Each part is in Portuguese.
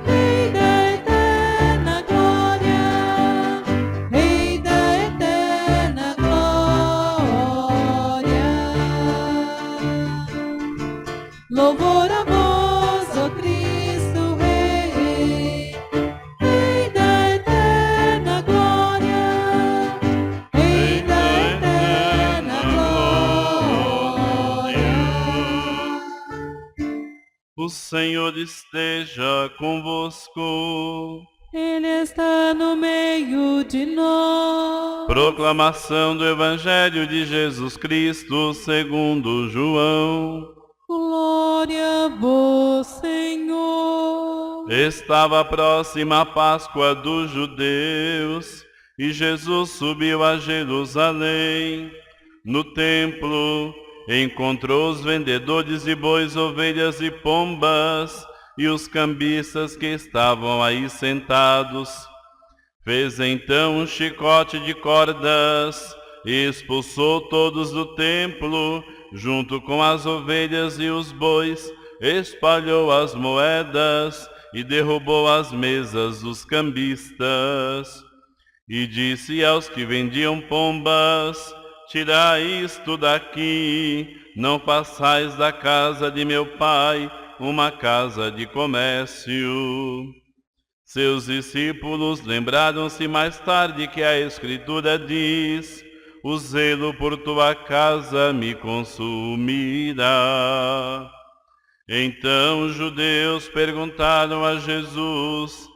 Rei da eterna glória, Rei da eterna glória. Louvor a vós, ó Cristo Rei, Rei da eterna glória, Rei da eterna glória. O Senhor esteja convosco. Ele está no meio de nós. Proclamação do Evangelho de Jesus Cristo segundo João. Glória a vós, Senhor. Estava próxima a Páscoa dos judeus e Jesus subiu a Jerusalém. No templo, encontrou os vendedores de bois, ovelhas e pombas e os cambistas que estavam aí sentados. Fez então um chicote de cordas e expulsou todos do templo, junto com as ovelhas e os bois, espalhou as moedas e derrubou as mesas dos cambistas. E disse aos que vendiam pombas: tirai isto daqui, não façais da casa de meu pai uma casa de comércio. Seus discípulos lembraram-se mais tarde que a Escritura diz: o zelo por tua casa me consumirá. Então os judeus perguntaram a Jesus: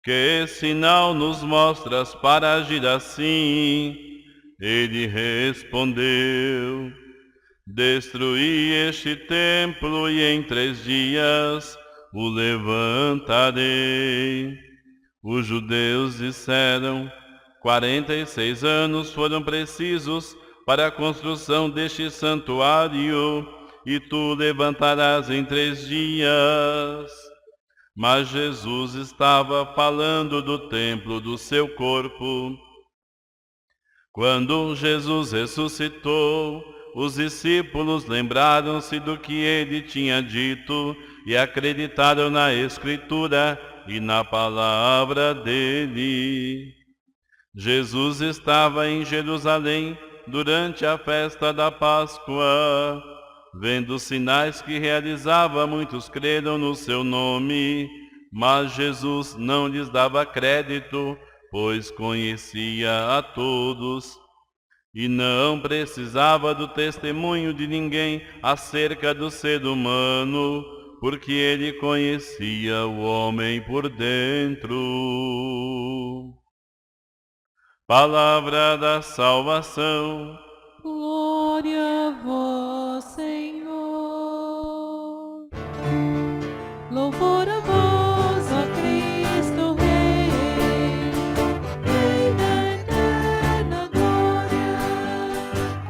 que sinal nos mostras para agir assim? Ele respondeu: destruí este templo e em 3 dias o levantarei. Os judeus disseram: 46 anos foram precisos para a construção deste santuário, e tu levantarás em 3 dias. Mas Jesus estava falando do templo do seu corpo. Quando Jesus ressuscitou, os discípulos lembraram-se do que ele tinha dito e acreditaram na Escritura e na palavra dele. Jesus estava em Jerusalém durante a festa da Páscoa. Vendo os sinais que realizava, muitos creram no seu nome, mas Jesus não lhes dava crédito, pois conhecia a todos. E não precisava do testemunho de ninguém acerca do ser humano, porque ele conhecia o homem por dentro. Palavra da salvação. Glória a vós, Senhor. Louvor a vós, ó Cristo Rei, Rei da eterna glória,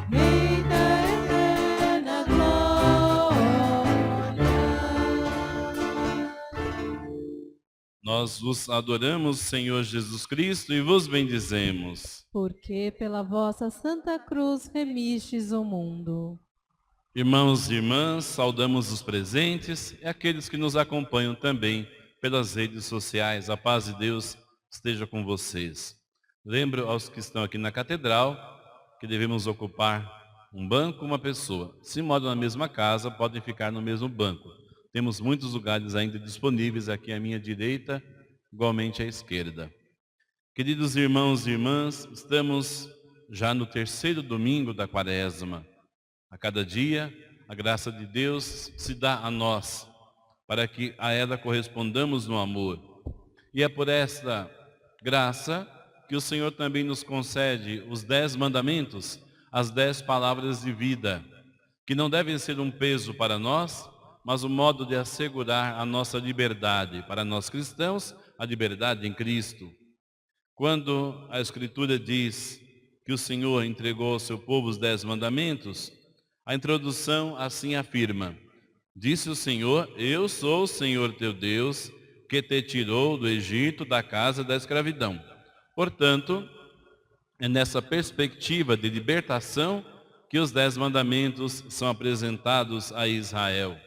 Rei da eterna glória. Nós vos adoramos, Senhor Jesus Cristo, e vos bendizemos. Porque pela vossa Santa Cruz remistes o mundo. Irmãos e irmãs, saudamos os presentes e aqueles que nos acompanham também pelas redes sociais. A paz de Deus esteja com vocês. Lembro aos que estão aqui na catedral que devemos ocupar um banco, uma pessoa. Se moram na mesma casa, podem ficar no mesmo banco. Temos muitos lugares ainda disponíveis aqui à minha direita, igualmente à esquerda. Queridos irmãos e irmãs, estamos já no 3º domingo da Quaresma. A cada dia, a graça de Deus se dá a nós, para que a ela correspondamos no amor. E é por esta graça que o Senhor também nos concede os 10 mandamentos, as 10 palavras de vida, que não devem ser um peso para nós, mas um modo de assegurar a nossa liberdade. Para nós cristãos, a liberdade em Cristo. Quando a Escritura diz que o Senhor entregou ao seu povo os 10 mandamentos, a introdução assim afirma: disse o Senhor, eu sou o Senhor teu Deus, que te tirou do Egito, da casa da escravidão. Portanto, É nessa perspectiva de libertação que os 10 mandamentos são apresentados a Israel.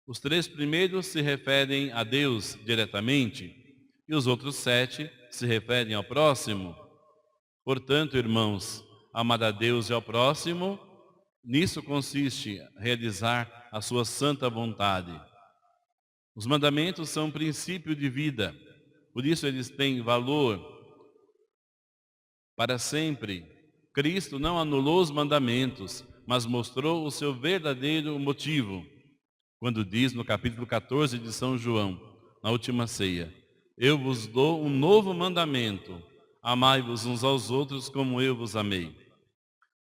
Os 3 primeiros se referem a Deus diretamente e os outros 7 se referem ao próximo. Portanto, irmãos, amar a Deus e ao próximo, nisso consiste realizar a sua santa vontade. Os mandamentos são um princípio de vida, por isso eles têm valor para sempre. Cristo não anulou os mandamentos, mas mostrou o seu verdadeiro motivo, quando diz no capítulo 14 de São João, na última ceia: eu vos dou um novo mandamento, amai-vos uns aos outros como eu vos amei.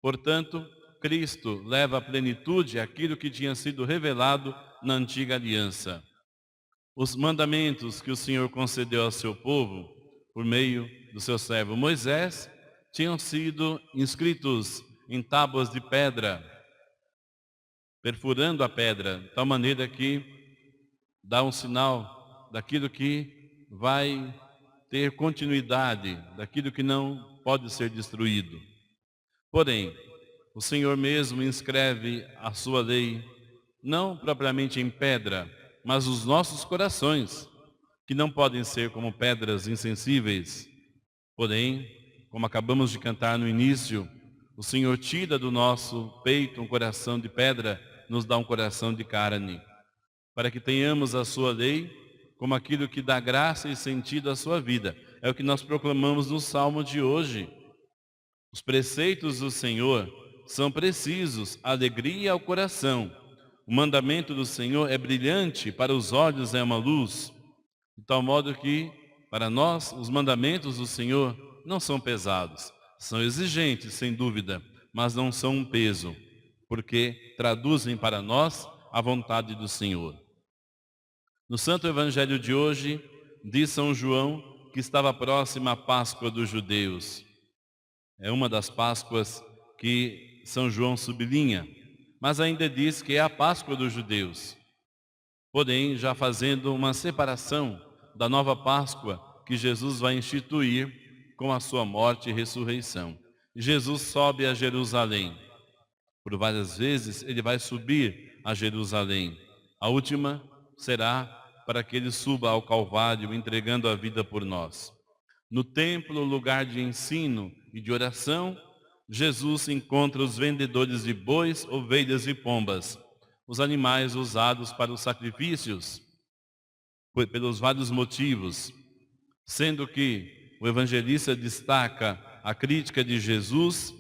Portanto, Cristo leva à plenitude aquilo que tinha sido revelado na antiga aliança. Os mandamentos que o Senhor concedeu ao seu povo, por meio do seu servo Moisés, tinham sido inscritos em tábuas de pedra, perfurando a pedra, de tal maneira que dá um sinal daquilo que vai ter continuidade, daquilo que não pode ser destruído. Porém, o Senhor mesmo inscreve a sua lei, não propriamente em pedra, mas os nossos corações, que não podem ser como pedras insensíveis. Porém, como acabamos de cantar no início, o Senhor tira do nosso peito um coração de pedra, nos dá um coração de carne, para que tenhamos a sua lei como aquilo que dá graça e sentido à sua vida. É o que nós proclamamos no Salmo de hoje. Os preceitos do Senhor são precisos, alegria ao coração. O mandamento do Senhor é brilhante, para os olhos é uma luz. De tal modo que, para nós, os mandamentos do Senhor não são pesados. São exigentes, sem dúvida, mas não são um peso, porque traduzem para nós a vontade do Senhor. No Santo Evangelho de hoje, diz São João que estava próxima a Páscoa dos judeus. É uma das Páscoas que São João sublinha, mas ainda diz que é a Páscoa dos judeus. Porém, já fazendo uma separação da nova Páscoa que Jesus vai instituir com a sua morte e ressurreição. Jesus sobe a Jerusalém. Por várias vezes ele vai subir a Jerusalém. A última será para que ele suba ao Calvário, entregando a vida por nós. No templo, lugar de ensino e de oração, Jesus encontra os vendedores de bois, ovelhas e pombas, os animais usados para os sacrifícios, pelos vários motivos, sendo que o evangelista destaca a crítica de Jesus,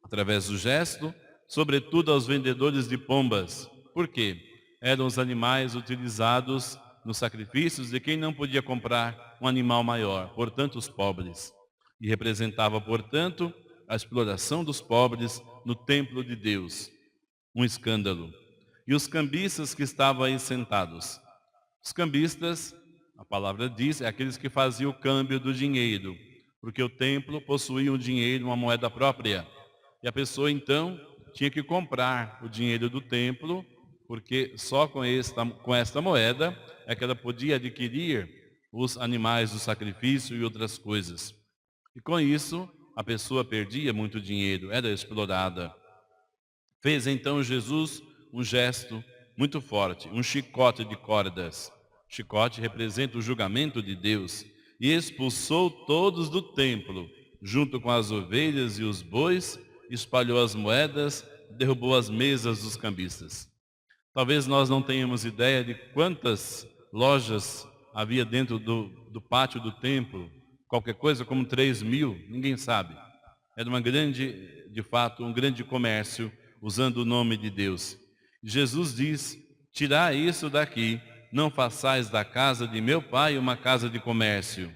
através do gesto, sobretudo aos vendedores de pombas. Por quê? Eram os animais utilizados nos sacrifícios de quem não podia comprar um animal maior, portanto os pobres. E representava, portanto, a exploração dos pobres no templo de Deus. Um escândalo. E os cambistas que estavam aí sentados. Os cambistas, a palavra diz, é aqueles que faziam o câmbio do dinheiro, porque o templo possuía um dinheiro, uma moeda própria. E a pessoa, então, tinha que comprar o dinheiro do templo, porque só com esta moeda é que ela podia adquirir os animais do sacrifício e outras coisas. E com isso, a pessoa perdia muito dinheiro, era explorada. Fez então Jesus um gesto muito forte, um chicote de cordas. O chicote representa o julgamento de Deus. E expulsou todos do templo, junto com as ovelhas e os bois, espalhou as moedas, derrubou as mesas dos cambistas. Talvez nós não tenhamos ideia de quantas lojas havia dentro do pátio do templo, qualquer coisa como 3.000, ninguém sabe. Era uma grande, de fato, um grande comércio, usando o nome de Deus. Jesus diz: tirai isso daqui, não façais da casa de meu pai uma casa de comércio.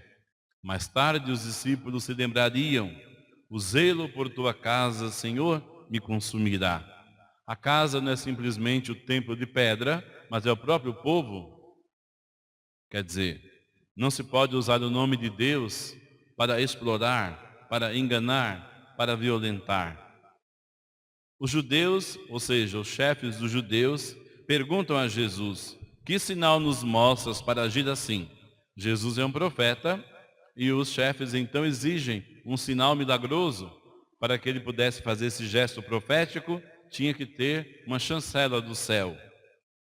Mais tarde os discípulos se lembrariam: o zelo por tua casa, Senhor, me consumirá. A casa não é simplesmente o templo de pedra, mas é o próprio povo. Quer dizer, não se pode usar o nome de Deus para explorar, para enganar, para violentar. Os judeus, ou seja, os chefes dos judeus, perguntam a Jesus: que sinal nos mostras para agir assim? Jesus é um profeta e os chefes então exigem um sinal milagroso. para que ele pudesse fazer esse gesto profético, tinha que ter uma chancela do céu.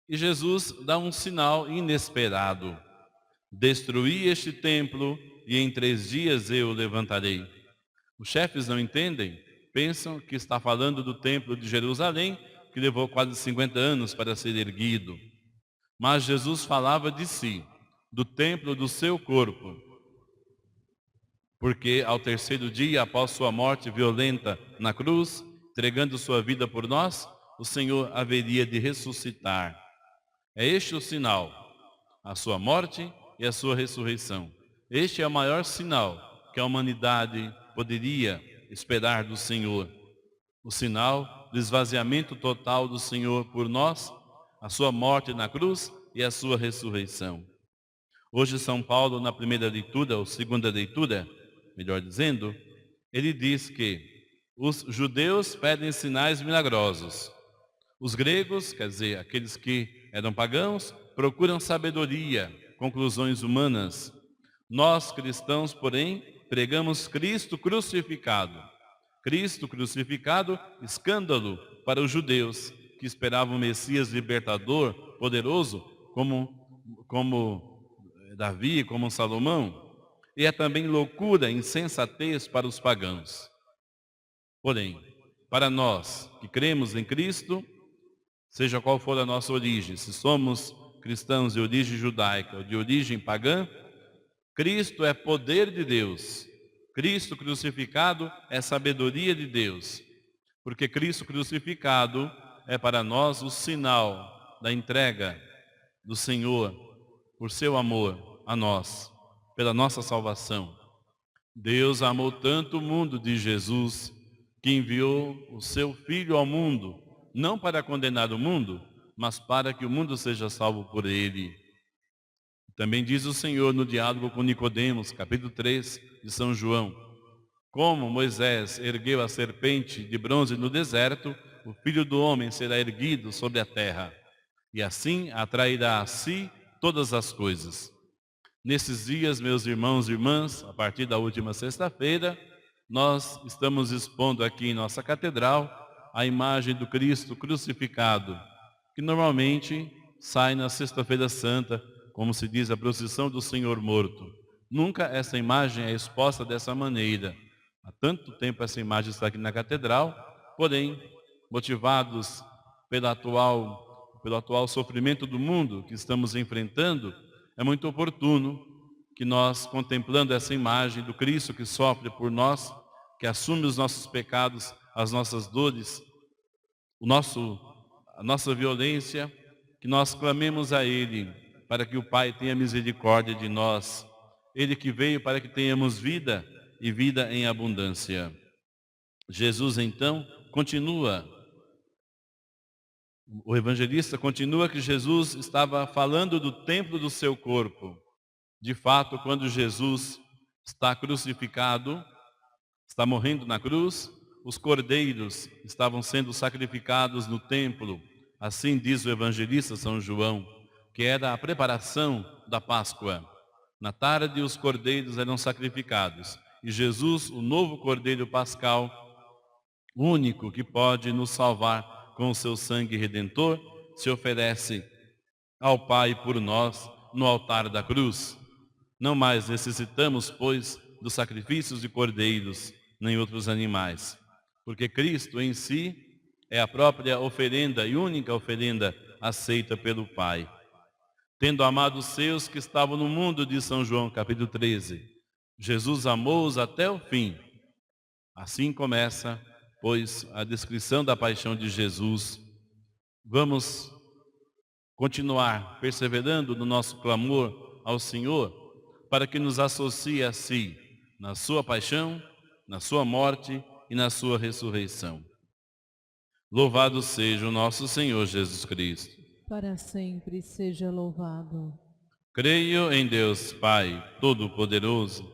E Jesus dá um sinal inesperado. Destruí este templo e em 3 dias eu o levantarei. Os chefes não entendem, pensam que está falando do templo de Jerusalém, que levou quase 50 anos para ser erguido. Mas Jesus falava de si, do templo do seu corpo. Porque ao 3º dia, após sua morte violenta na cruz, entregando sua vida por nós, o Senhor haveria de ressuscitar. É este o sinal, a sua morte e a sua ressurreição. Este é o maior sinal que a humanidade poderia esperar do Senhor. O sinal do esvaziamento total do Senhor por nós, a sua morte na cruz e a sua ressurreição. Hoje São Paulo, na primeira leitura, ou segunda leitura, melhor dizendo, ele diz que os judeus pedem sinais milagrosos. Os gregos, quer dizer, aqueles que eram pagãos, procuram sabedoria, conclusões humanas. Nós, cristãos, porém, pregamos Cristo crucificado. Cristo crucificado, escândalo para os judeus, que esperavam um Messias libertador, poderoso, como Davi, como Salomão. E é também loucura, insensatez para os pagãos. Porém, para nós que cremos em Cristo, seja qual for a nossa origem, se somos cristãos de origem judaica ou de origem pagã, Cristo é poder de Deus. Cristo crucificado é sabedoria de Deus. Porque Cristo crucificado é para nós o sinal da entrega do Senhor por seu amor a nós, pela nossa salvação. Deus amou tanto o mundo de Jesus que enviou o seu Filho ao mundo, não para condenar o mundo, mas para que o mundo seja salvo por ele. Também diz o Senhor no diálogo com Nicodemos, capítulo 3 de São João: como Moisés ergueu a serpente de bronze no deserto, o Filho do Homem será erguido sobre a terra, e assim atrairá a si todas as coisas. Nesses dias, meus irmãos e irmãs, a partir da última sexta-feira, nós estamos expondo aqui em nossa catedral a imagem do Cristo crucificado, que normalmente sai na Sexta-feira Santa, como se diz, a procissão do Senhor morto. Nunca essa imagem é exposta dessa maneira. Há tanto tempo essa imagem está aqui na catedral, porém, motivados pelo atual sofrimento do mundo que estamos enfrentando, é muito oportuno que nós, contemplando essa imagem do Cristo que sofre por nós, que assume os nossos pecados, as nossas dores, a nossa violência, que nós clamemos a Ele, para que o Pai tenha misericórdia de nós. Ele que veio para que tenhamos vida e vida em abundância. Jesus, então, o evangelista continua que Jesus estava falando do templo do seu corpo. De fato, quando Jesus está crucificado, está morrendo na cruz, os cordeiros estavam sendo sacrificados no templo. Assim diz o evangelista São João, que era a preparação da Páscoa. Na tarde, os cordeiros eram sacrificados. E Jesus, o novo cordeiro pascal, único que pode nos salvar com o seu sangue redentor, se oferece ao Pai por nós no altar da cruz. Não mais necessitamos, pois, dos sacrifícios de cordeiros, nem outros animais, porque Cristo em si é a própria oferenda e única oferenda aceita pelo Pai. Tendo amado os seus que estavam no mundo, diz São João, capítulo 13, Jesus amou-os até o fim. Assim começa, pois, a descrição da paixão de Jesus. Vamos continuar perseverando no nosso clamor ao Senhor, para que nos associe a si, na sua paixão, na sua morte e na sua ressurreição. Louvado seja o nosso Senhor Jesus Cristo. Para sempre seja louvado. Creio em Deus Pai Todo-Poderoso,